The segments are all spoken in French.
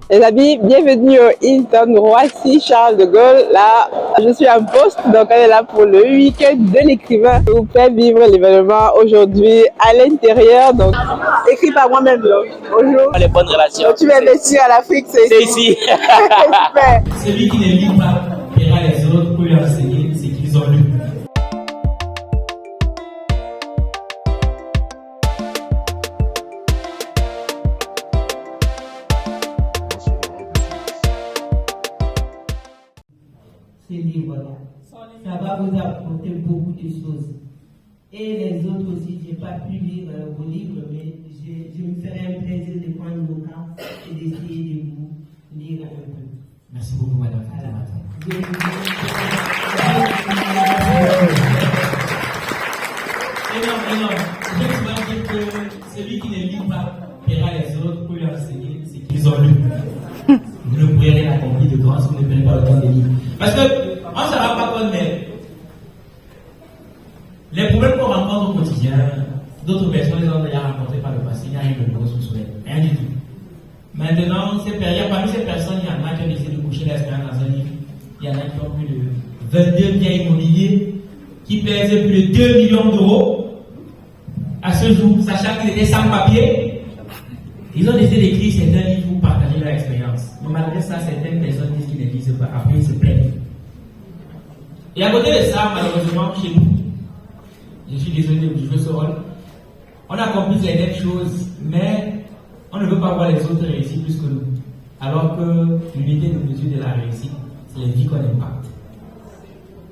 Les amis, bienvenue au Hilton Roissy Charles de Gaulle. Là, je suis en poste, donc on est là pour le week-end de l'écrivain. Je vous fais vivre l'événement aujourd'hui à l'intérieur, donc écrit par moi-même. Bonjour. Les bonnes relations. Donc, tu vas investir à l'Afrique, c'est ici. Super. Celui qui ne lit pas verra les autres pour lui enseigner ce qu'ils ont lu. Ces livres-là, ça va vous apporter beaucoup de choses. Et les autres aussi, je n'ai pas pu lire vos livres, mais je me ferai un plaisir de prendre vos cas et d'essayer de vous lire un peu. Merci beaucoup, madame. Énorme. Je vais dire que celui qui ne lit pas verra les autres pour lui enseigner ce qu'ils ont lu. Vous ne pourrez rien accomplir de grand si vous ne prenez pas le temps de lire. Parce qu'on ne se rend pas compte, mais les problèmes qu'on rencontre au quotidien, d'autres personnes les ont déjà rencontrés par le passé, il n'y a rien de nouveau sous le soleil. Rien du tout. Maintenant, parmi ces personnes, il y en a qui ont décidé de coucher l'espérance dans un livre. Il y en a qui ont plus de 22 biens immobiliers qui pèsent plus de 2 millions d'euros à ce jour, sachant qu'ils étaient sans papier. Ils ont décidé d'écrire certains livres pour partager leur expérience. Mais malgré ça, certaines personnes disent qu'ils ne lisent pas. Après, ils se plaignent. Et à côté de ça, malheureusement, chez nous, je suis désolé de jouer ce rôle, on accomplit les mêmes choses, mais on ne veut pas voir les autres réussir plus que nous. Alors que l'unité de mesure de la réussite, c'est les vies qu'on impacte.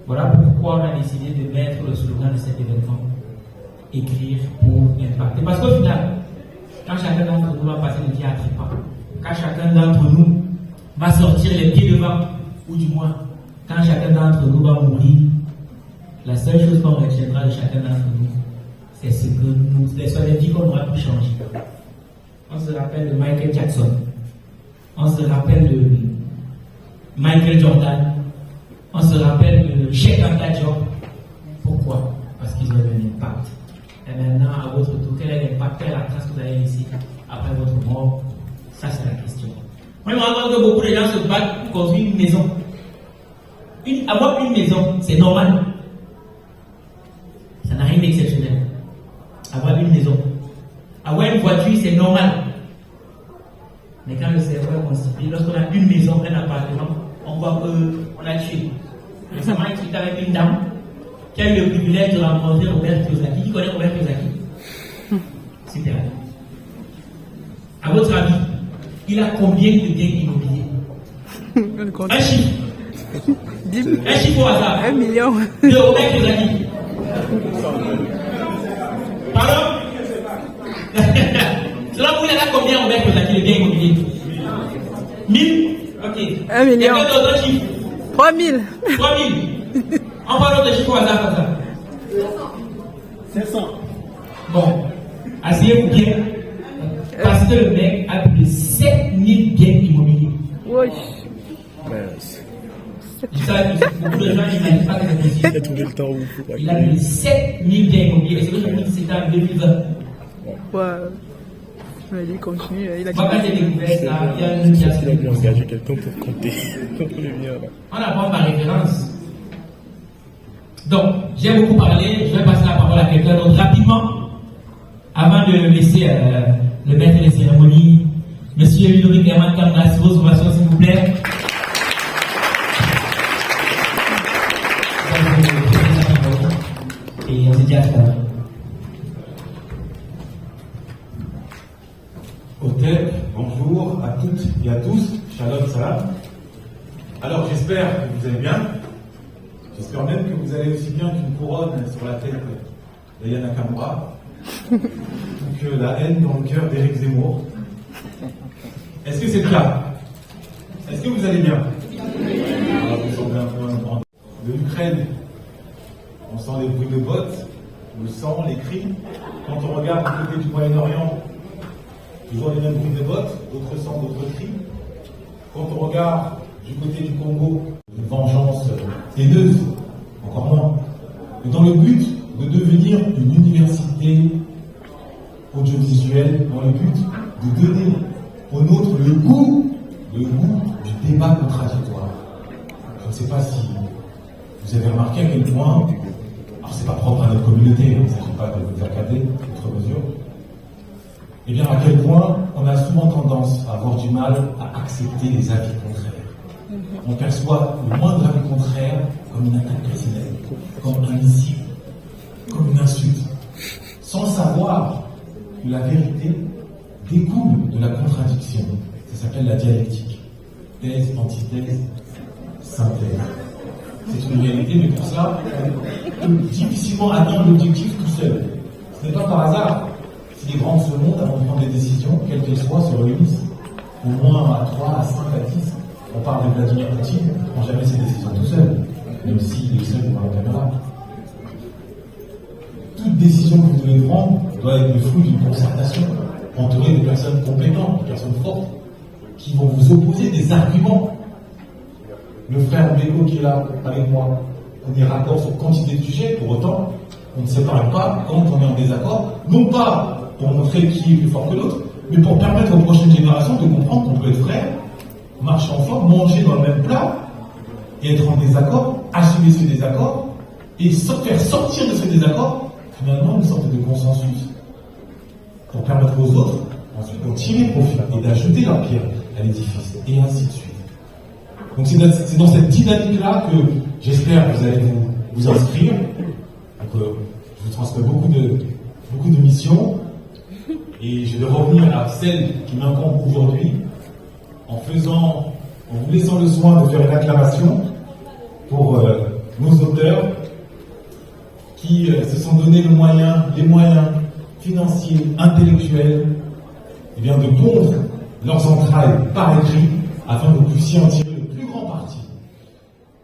Voilà pourquoi on a décidé de mettre le slogan de cet événement, écrire pour impacter. Parce qu'au final, quand chacun d'entre nous va passer le diable, quand chacun d'entre nous va sortir les pieds devant, ou du moins, quand chacun d'entre nous va mourir, la seule chose qu'on retiendra de chacun d'entre nous, c'est ce que nous, les vies qu'on aura pu changer. On se rappelle de Michael Jackson, on se rappelle de Michael Jordan, on se rappelle de Cheikh Anta Diop. Pourquoi? Parce qu'ils ont eu un impact. Et maintenant, à votre tour, quel est l'impact, quelle est la trace que vous avez laissée après votre mort? Ça, c'est la question. Moi, je me rends compte que beaucoup de gens se battent pour construire une maison. Avoir une maison, c'est normal. Ça n'a rien d'exceptionnel. Avoir une maison. Avoir une voiture, c'est normal. Mais quand le cerveau est constitué, lorsqu'on a une maison, un appartement, on voit qu'on a tué. Récemment, je suis avec une dame qui a eu le privilège de rencontrer Robert Kiyosaki. Qui connaît Robert Kiyosaki? Super. À votre avis, il a combien de biens immobiliers? Un chiffre. Un chiffre au hasard. 1 million. De Robert Kiyosaki. Pardon? Selon vous, il y en a combien Robert Kiyosaki de biens immobiliers? 1000? Ok. 1 million. Et quel autre chiffre? 3000. 3000. On parle d'autres chiffres au hasard comme ça. 500. Bon. Asseyez-vous bien. Parce que le mec a plus de 7000 biens immobiliers. Oui. Beaucoup de gens n'imaginent pas que c'est possible. Il a plus de 7000 biens immobiliers. Et c'est que je vous dis que c'était en 2020. Ouais. Il continue. Il a Moi, quand j'ai découvert ça, il y a une qui a engagé quelqu'un pour compter. On apprend par référence. Donc, j'ai beaucoup parlé. Je vais passer la parole à quelqu'un d'autre rapidement. Avant de laisser le maître des cérémonies, Monsieur Ludovic Herman Kamras, vos ovations, s'il vous plaît. Et on se dit à tout à l'heure. Hôtel, bonjour à toutes et à tous, Shalom Salam. Alors j'espère que vous allez bien, j'espère même que vous allez aussi bien qu'une couronne sur la tête d'Aya Nakamura, ou que la haine dans le cœur d'Éric Zemmour. Est-ce que c'est le cas? Est-ce que vous allez bien? Alors, vous semblez un peu en de l'Ukraine. On sent les bruits de bottes, le sang, les cris. Quand on regarde du côté du Moyen-Orient, toujours les mêmes bruits de bottes, d'autres sangs, d'autres cris. Quand on regarde du côté du Congo, une vengeance haineuse, encore moins. Et dans le but de devenir une université audiovisuelle, dans le but de donner aux nôtres le goût le goût du débat contradictoire. Je ne sais pas si vous avez remarqué à quel point, alors c'est pas propre à notre communauté, il ne s'agit pas de vous accabler, outre mesure, et bien à quel point on a souvent tendance à avoir du mal à accepter les avis contraires. On perçoit le moindre avis contraire comme une attaque personnelle, comme un missile, comme une insulte, sans savoir que la vérité découle de la contradiction. Ça s'appelle la dialectique. Thèse, antithèse, synthèse. C'est une réalité, mais pour ça, on peut difficilement atteindre l'objectif tout seul. Ce n'est pas par hasard si les grands se montent avant de prendre des décisions, quelles qu'elles soient, se réunissent au moins à 3, à 5, à 10. On parle de Vladimir Poutine, il ne prend jamais ses décisions tout seul, même s'il est seul devant la caméra. Toute décision que vous devez prendre doit être le fruit d'une concertation, entourée de personnes compétentes, de personnes fortes, qui vont vous opposer des arguments. Le frère Bélo qui est là avec moi, on est raccord sur quantité de sujets, pour autant, on ne sépare pas quand on est en désaccord, non pas pour montrer qui est plus fort que l'autre, mais pour permettre aux prochaines générations de comprendre qu'on peut être frère, marcher ensemble, manger dans le même plat, et être en désaccord, assumer ce désaccord, et faire sortir de ce désaccord, finalement, une sorte de consensus, pour permettre aux autres, ensuite, de tirer profit et d'ajouter leur pierre à l'édifice, et ainsi de suite. Donc c'est dans cette dynamique-là que j'espère que vous allez vous inscrire. Donc, je vous transmets beaucoup de missions, et je vais revenir à celle qui m'incombe aujourd'hui, en vous laissant le soin de faire une acclamation pour nos auteurs qui se sont donné les moyens financiers, intellectuels, et bien de pondre leurs entrailles par écrit afin que vous puissiez en tirer le plus grand parti.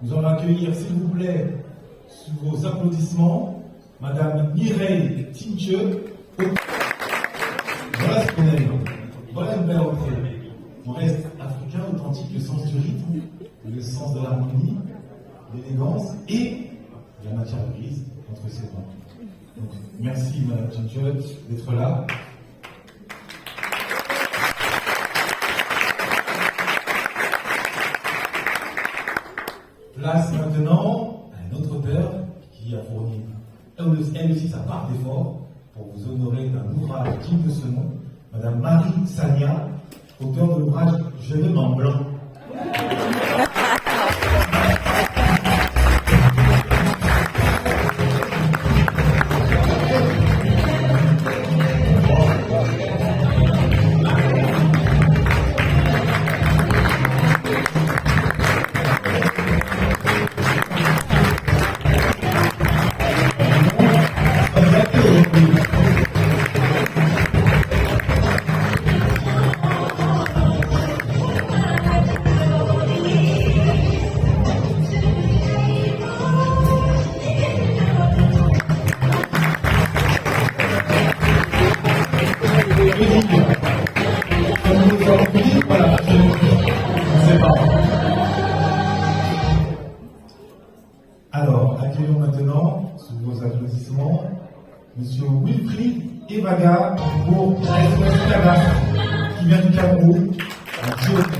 Nous allons accueillir, s'il vous plaît, sous vos applaudissements, Madame Mireille Tinche. Voilà ce qu'on aime. Voilà une belle entrée. On reste africain, authentique, le sens du rythme, le sens de l'harmonie, l'élégance et la matière grise entre ses mains. Donc, merci Madame Tinche d'être là. Place maintenant à un autre auteur qui a fourni elle aussi sa part d'effort pour vous honorer d'un ouvrage digne de ce nom, Madame Marie Sagna, auteur de l'ouvrage Je l'aime en blanc. Alors, accueillons maintenant, sous vos applaudissements, Monsieur Wilfried Evaga pour SOS Cadastre, qui vient du Cameroun, en géographie.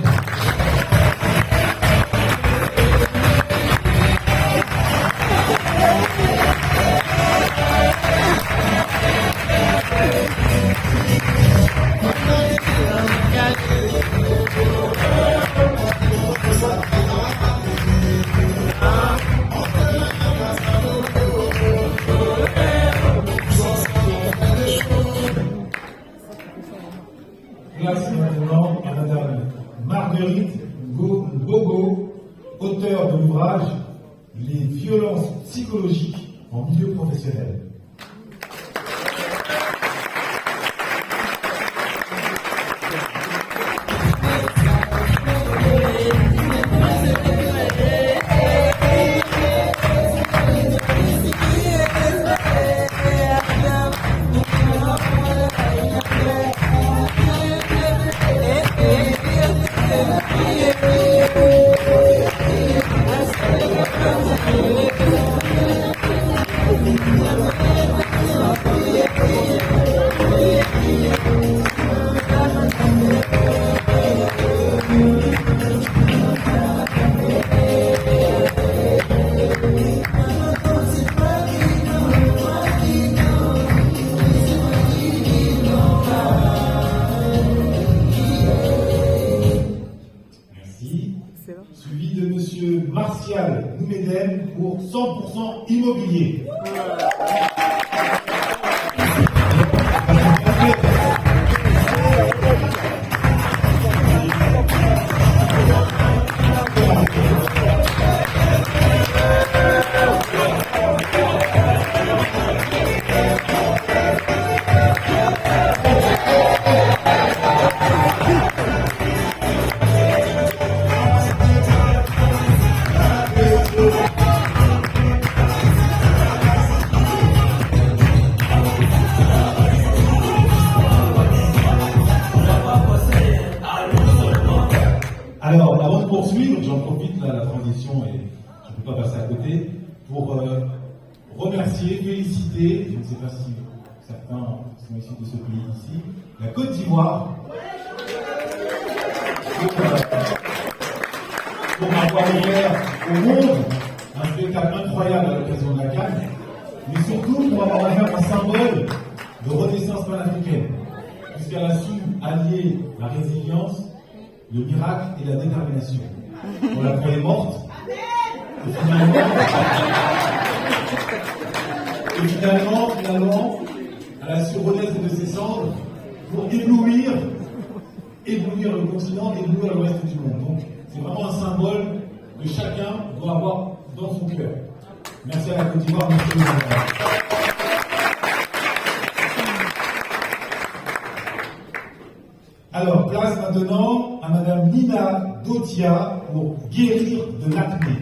Place maintenant à Madame Marguerite Bogo, auteure de l'ouvrage Les violences psychologiques en milieu professionnel. pour 100% immobilier. Alors, avant de poursuivre, j'en profite, là, la transition, et je ne peux pas passer à côté, pour remercier, féliciter, je ne sais pas si certains sont issus de ce pays ici, la Côte d'Ivoire, pour avoir ouvert au monde un spectacle incroyable à l'occasion de la Cannes, mais surtout pour avoir ouvert un symbole de renaissance panafricaine, puisqu'elle a su allier la résilience, le miracle et la détermination. On la croyait morte, et finalement, elle a su renaître de ses cendres pour éblouir le continent, éblouir le reste du monde. Donc, c'est vraiment un symbole que chacun doit avoir dans son cœur. Merci à la Côte d'Ivoire, merci à vous. Alors, place maintenant à Madame Nina Dotia pour guérir de l'acné.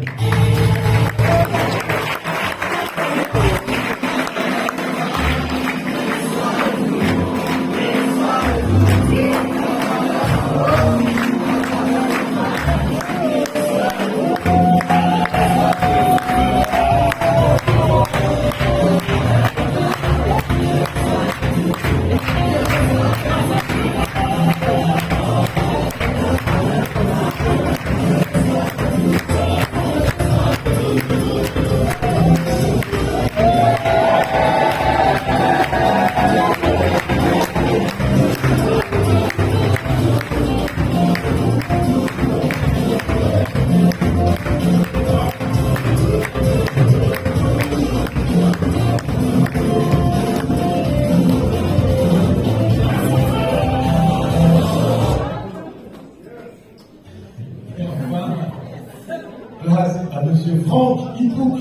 Place à Monsieur Franck Hippouk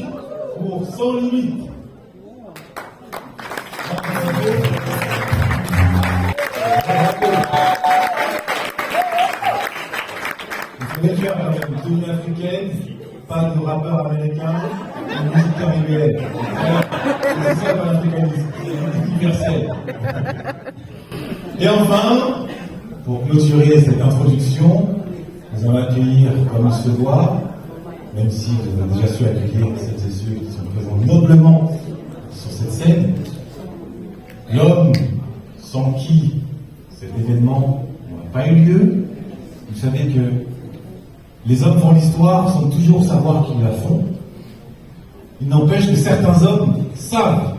pour Sans Limite. Vous pouvez faire une tournée africaine, pas de rappeur américain, de musique caribéenne. C'est ça panafricanisme, c'est universel. Et enfin, pour clôturer cette introduction, nous allons accueillir comme il se doit, même si vous avez déjà su accueillir celles et ceux qui sont présents noblement sur cette scène, l'homme sans qui cet événement n'aurait pas eu lieu. Vous savez que les hommes font l'histoire sans toujours savoir qu'ils la font. Il n'empêche que certains hommes savent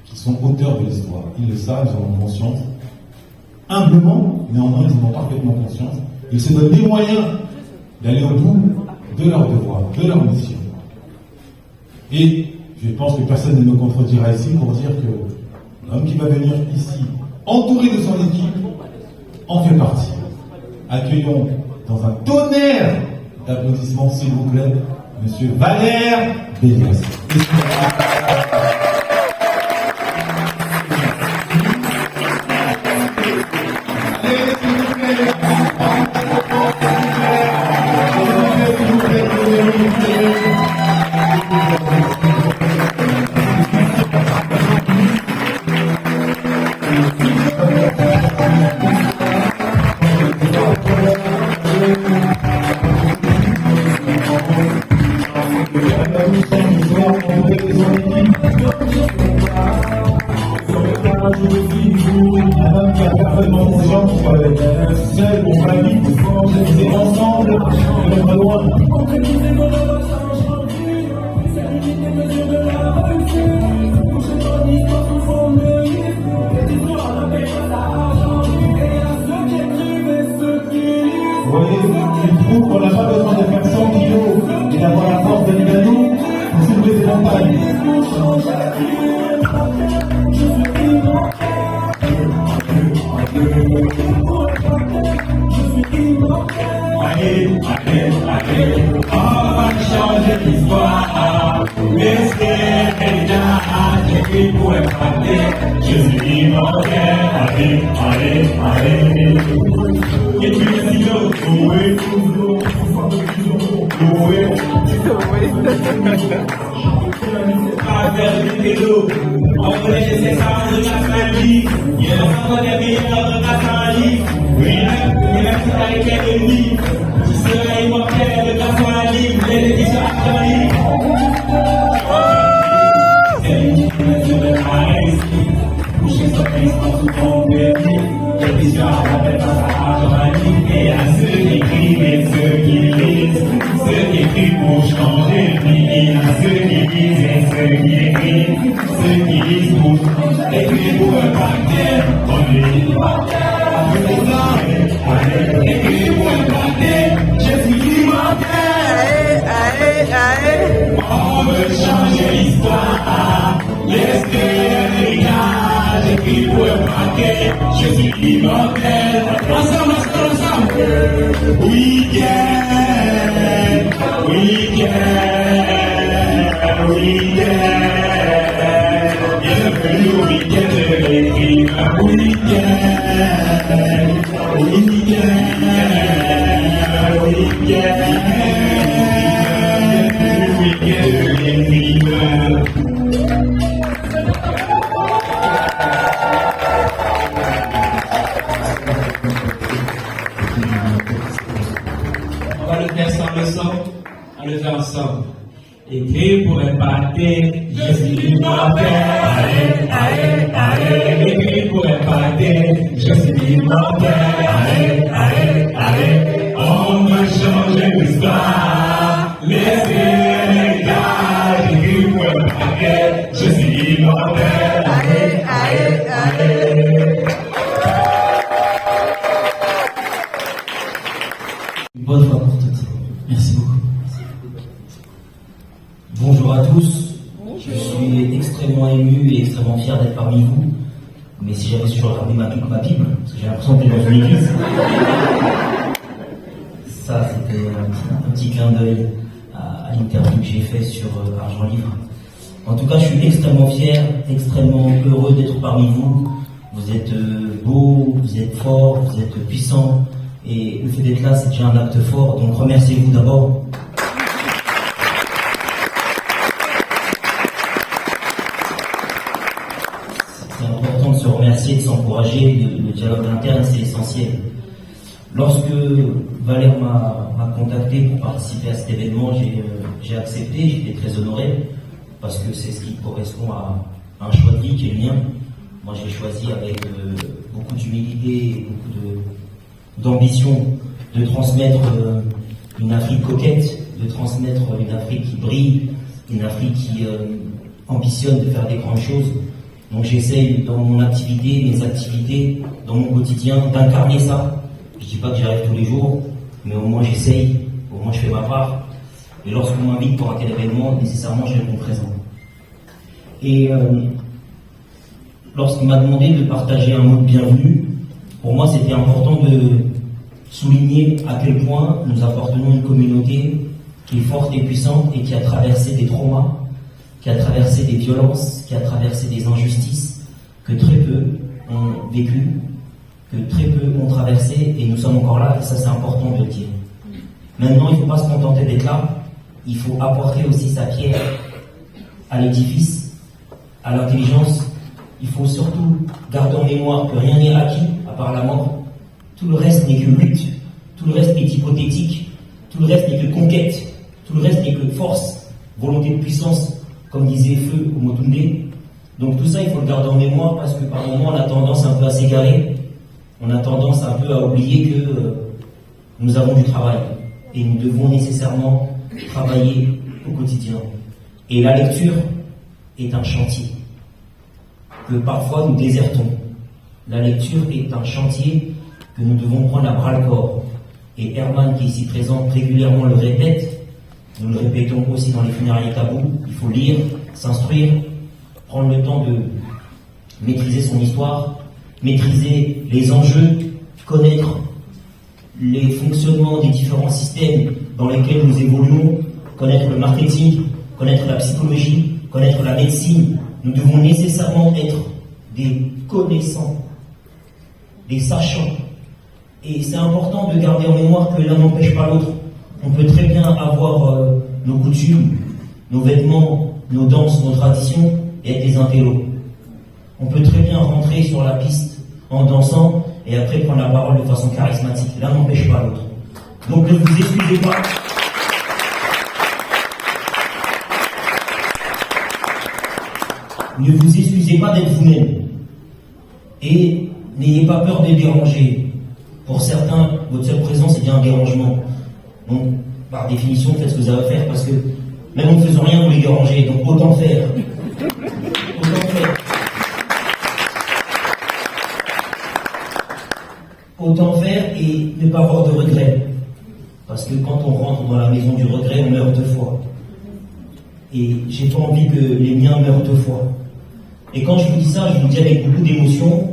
qu'ils sont auteurs de l'histoire. Ils le savent, ils en ont conscience. Humblement, néanmoins, ils en ont parfaitement conscience. Ils se donnent les moyens d'aller au bout de leur devoir, de leur mission. Et je pense que personne ne me contredira ici pour dire que l'homme qui va venir ici, entouré de son équipe, en fait partie. Accueillons dans un tonnerre d'applaudissements, s'il vous plaît, Monsieur Valère Bélias. Vous voyez, il prouve qu'on n'a pas besoin de faire 100 kilos et d'avoir la force de nous Allez, on va changer l'histoire. Laissez-les j'ai pour écraser. Je suis immortel. Allez. Et tu es si l'eau, loué. À faire du vélo, on connaît les essences de la famille. Il y a l'enfant des meilleurs de la famille. Oui, mais si t'as les quels ennemis, tu serais immortel de ta famille. Les éditions actuelles. Sur le paradis, couché sur les sens sous ton béni. L'édition rappelle dans sa maladie. Et à ceux qui écrivent et ceux qui lisent, ceux qui écrivent pour changer de vie. À ceux qui lisent et ceux qui écrivent, ceux qui lisent pour écrire pour un partenaire. On est allez, écrire pour un partenaire. Je suis immortel. On veut changer l'histoire. Laissez les gars, j'écris pour un paquet, je suis immortel. Ensemble. Week-end. Bienvenue au week-end de l'écrivain. On va le faire sans le son, on va le faire ensemble. Écrit pour épater, je suis immortel. Allez. Écrit pour épater, je suis immortel. Allez. On va changer l'histoire. Laissez les gars, écrit pour épater, je suis immortel. Allez. Bonne fois pour toutes. Merci beaucoup. Bonjour à tous. Je suis extrêmement ému et extrêmement fier d'être parmi vous. Mais si j'avais toujours ramené ma Bible, parce que j'ai l'impression d'être dans une église. Ça, c'était un petit clin d'œil à l'interview que j'ai fait sur Argent Livre. En tout cas, je suis extrêmement fier, extrêmement heureux d'être parmi vous. Vous êtes beaux, vous êtes forts, vous êtes puissants. Et le fait d'être là, c'est déjà un acte fort. Donc remerciez-vous d'abord. C'est important de se remercier, de s'encourager. Le dialogue interne, c'est essentiel. Lorsque Valère m'a contacté pour participer à cet événement, j'ai accepté, j'étais très honoré, parce que c'est ce qui correspond à un choix de vie qui est le mien. Moi, j'ai choisi avec beaucoup d'humilité et beaucoup d'ambition de transmettre une Afrique coquette, de transmettre une Afrique qui brille, une Afrique qui ambitionne de faire des grandes choses. Donc j'essaye dans mon activité, mes activités, dans mon quotidien, d'incarner ça. Je ne dis pas que j'y arrive tous les jours, mais au moins j'essaye, au moins je fais ma part. Et lorsqu'on m'invite pour un tel événement, nécessairement je réponds présent. Et lorsqu'il m'a demandé de partager un mot de bienvenue, pour moi c'était important de souligner à quel point nous appartenons à une communauté qui est forte et puissante et qui a traversé des traumas, qui a traversé des violences, qui a traversé des injustices que très peu ont vécues, que très peu ont traversé, et nous sommes encore là, et ça c'est important de le dire. Maintenant, il ne faut pas se contenter d'être là, il faut apporter aussi sa pierre à l'édifice, à l'intelligence. Il faut surtout garder en mémoire que rien n'est acquis à part la mort. Tout le reste n'est que lutte, tout le reste est hypothétique, tout le reste n'est que conquête, tout le reste n'est que force, volonté de puissance, comme disait Feu ou Motunde. Donc tout ça, il faut le garder en mémoire parce que par moments, on a tendance un peu à s'égarer, on a tendance un peu à oublier que nous avons du travail et nous devons nécessairement travailler au quotidien. Et la lecture est un chantier que parfois nous désertons. La lecture est un chantier que nous devons prendre à bras-le-corps. Et Herman, qui est ici présent, régulièrement le répète. Nous le répétons aussi dans les funérailles tabous. Il faut lire, s'instruire, prendre le temps de maîtriser son histoire, maîtriser les enjeux, connaître les fonctionnements des différents systèmes dans lesquels nous évoluons, connaître le marketing, connaître la psychologie, connaître la médecine. Nous devons nécessairement être des connaissants, des sachants. Et c'est important de garder en mémoire que l'un n'empêche pas l'autre. On peut très bien avoir nos coutumes, nos vêtements, nos danses, nos traditions et être des intellos. On peut très bien rentrer sur la piste en dansant et après prendre la parole de façon charismatique. L'un n'empêche pas l'autre. Donc ne vous excusez pas. Ne vous excusez pas d'être vous-même. Et n'ayez pas peur de déranger. Pour certains, votre seule présence est bien un dérangement. Donc, par définition, faites ce que vous avez à faire parce que même en ne faisant rien, vous les dérangez. Donc autant faire. Autant faire. Autant faire et ne pas avoir de regrets. Parce que quand on rentre dans la maison du regret, on meurt deux fois. Et j'ai pas envie que les miens meurent deux fois. Et quand je vous dis ça, je vous dis avec beaucoup d'émotion,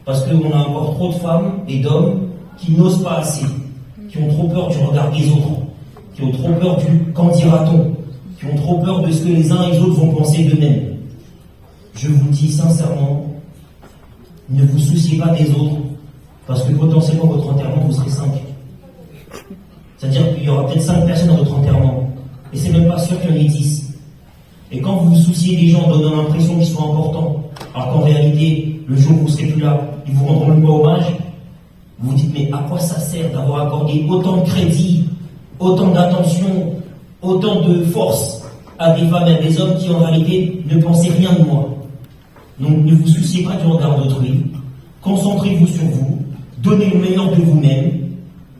parce qu'on a encore trop de femmes et d'hommes qui n'osent pas assez, qui ont trop peur du regard des autres, qui ont trop peur du qu'en dira-t-on, qui ont trop peur de ce que les uns et les autres vont penser d'eux-mêmes. Je vous dis sincèrement, ne vous souciez pas des autres, parce que potentiellement votre enterrement, vous serez 5. C'est-à-dire qu'il y aura peut-être 5 personnes dans votre enterrement, et c'est même pas sûr qu'il y en ait 10. Et quand vous vous souciez des gens en donnant l'impression qu'ils sont importants, alors qu'en réalité, le jour où vous serez plus là, ils vous rendront même pas hommage, vous vous dites, mais à quoi ça sert d'avoir accordé autant de crédit, autant d'attention, autant de force à des femmes et à des hommes qui en réalité ne pensaient rien de moi. Donc ne vous souciez pas du regard d'autrui, concentrez-vous sur vous, donnez le meilleur de vous-même,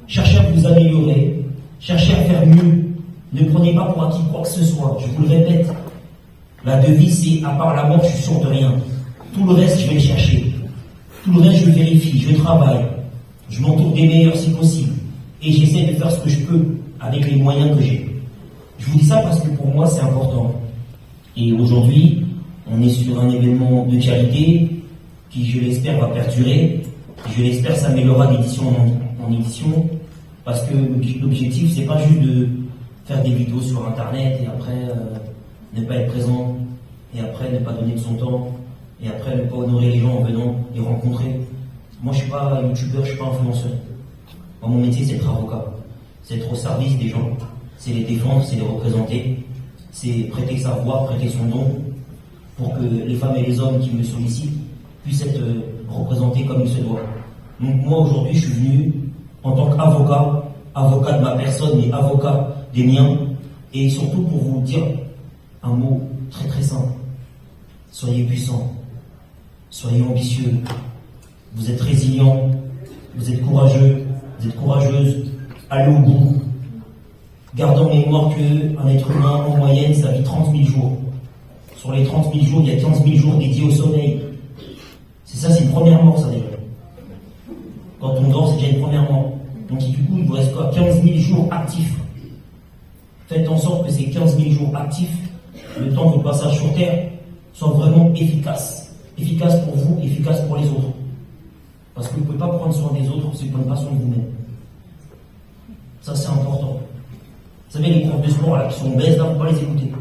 cherchez à vous améliorer, cherchez à faire mieux, ne prenez pas pour acquis quoi que ce soit, je vous le répète. La devise, c'est à part la mort, je suis sûr de rien. Tout le reste, je vais le chercher. Tout le reste, je vérifie, je travaille. Je m'entoure des meilleurs si possible. Et j'essaie de faire ce que je peux avec les moyens que j'ai. Je vous dis ça parce que pour moi, c'est important. Et aujourd'hui, on est sur un événement de qualité qui, je l'espère, va perdurer. Je l'espère, s'améliorera d'édition en édition. Parce que l'objectif, c'est pas juste de faire des vidéos sur Internet et après ne pas être présent, et après ne pas donner de son temps, et après ne pas honorer les gens en venant les rencontrer. Moi, je ne suis pas youtubeur, je ne suis pas influenceur. Moi, mon métier, c'est être avocat. C'est être au service des gens. C'est les défendre, c'est les représenter. C'est prêter sa voix, prêter son don, pour que les femmes et les hommes qui me sollicitent puissent être représentés comme il se doit. Donc moi, aujourd'hui, je suis venu en tant qu'avocat, avocat de ma personne, mais avocat des miens, et surtout pour vous dire un mot très très simple. Soyez puissants, soyez ambitieux, vous êtes résilients, vous êtes courageux, vous êtes courageuses, allez au bout. Gardez en mémoire qu'un être humain, en moyenne, ça vit 30 000 jours. Sur les 30 000 jours, il y a 15 000 jours dédiés au sommeil. C'est ça, c'est une première mort, ça déjà. Quand on dort, c'est déjà une première mort. Donc du coup, il vous reste quoi? 15 000 jours actifs. Faites en sorte que ces 15 000 jours actifs, le temps de votre passage sur Terre, soient vraiment efficaces. Efficaces pour vous, efficaces pour les autres. Parce que vous ne pouvez pas prendre soin des autres si vous ne prenez pas soin de vous-même. Ça, c'est important. Vous savez, les profs de sport là, qui sont obèses, là, il ne faut pas les écouter.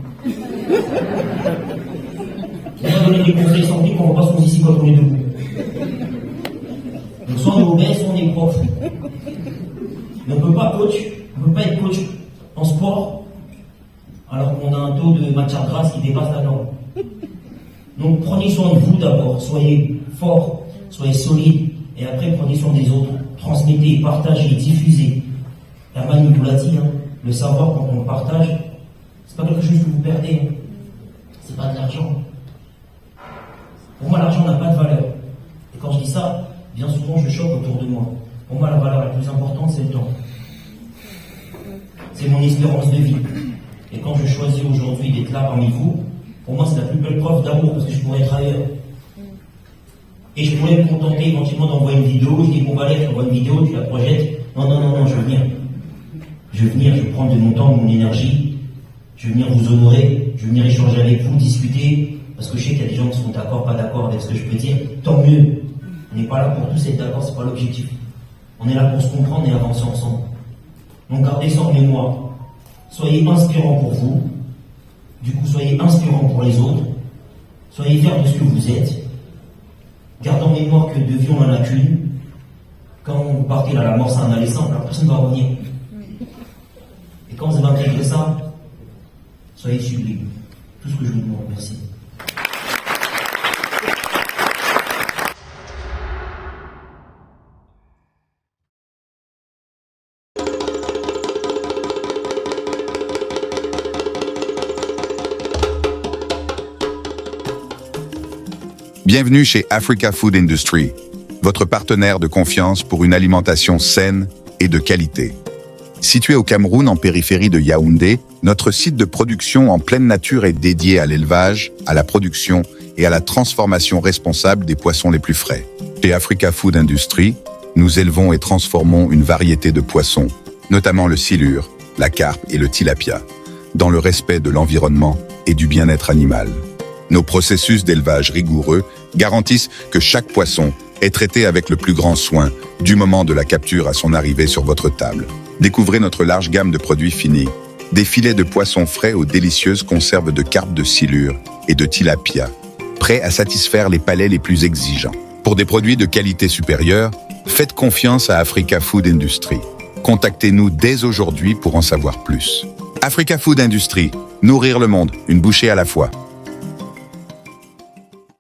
On va donner des conseils santé quand on passe ici quand on est debout. Donc soit on est obèse, soit on est prof. Mais on ne peut pas être coach en sport alors qu'on a un taux de matière grasse qui dépasse la norme. Donc prenez soin de vous d'abord, soyez forts, soyez solides, et après prenez soin des autres, transmettez, partagez, diffusez. Herman vous l'a dit, hein, le savoir quand on le partage, c'est pas quelque chose que vous perdez, hein. C'est pas de l'argent. Pour moi, l'argent n'a pas de valeur. Et quand je dis ça, bien souvent je choque autour de moi. Pour moi, la valeur la plus importante, c'est le temps. C'est mon espérance de vie. Et quand je choisis aujourd'hui d'être là parmi vous, pour moi, c'est la plus belle preuve d'amour, parce que je pourrais être ailleurs. Et je pourrais me contenter éventuellement d'envoyer une vidéo, je dis, bon, allez, je t'envoie une vidéo, tu la projettes. Non, je veux venir. Je veux venir, je prends de mon temps, de mon énergie, Je vais venir vous honorer, je vais venir échanger avec vous, discuter, parce que je sais qu'il y a des gens qui sont d'accord, pas d'accord avec ce que je peux dire. Tant mieux. On n'est pas là pour tous être d'accord, c'est pas l'objectif. On est là pour se comprendre et avancer ensemble. Donc gardez ça en mémoire. Soyez inspirants pour vous. Du coup, soyez inspirants pour les autres. Soyez fiers de ce que vous êtes. Gardez en mémoire que de vie on en a qu'une. Quand vous partez là, la mort c'est un aller simple, la personne va revenir. Et quand vous avez intégré ça, soyez sublimes. Tout ce que je vous demande. Merci. Bienvenue chez Africa Food Industry, votre partenaire de confiance pour une alimentation saine et de qualité. Situé au Cameroun en périphérie de Yaoundé, notre site de production en pleine nature est dédié à l'élevage, à la production et à la transformation responsable des poissons les plus frais. Chez Africa Food Industry, nous élevons et transformons une variété de poissons, notamment le silure, la carpe et le tilapia, dans le respect de l'environnement et du bien-être animal. Nos processus d'élevage rigoureux garantissent que chaque poisson est traité avec le plus grand soin, du moment de la capture à son arrivée sur votre table. Découvrez notre large gamme de produits finis, des filets de poissons frais aux délicieuses conserves de carpe de silure et de tilapia, prêts à satisfaire les palais les plus exigeants. Pour des produits de qualité supérieure, faites confiance à Africa Food Industry. Contactez-nous dès aujourd'hui pour en savoir plus. Africa Food Industry, nourrir le monde, une bouchée à la fois.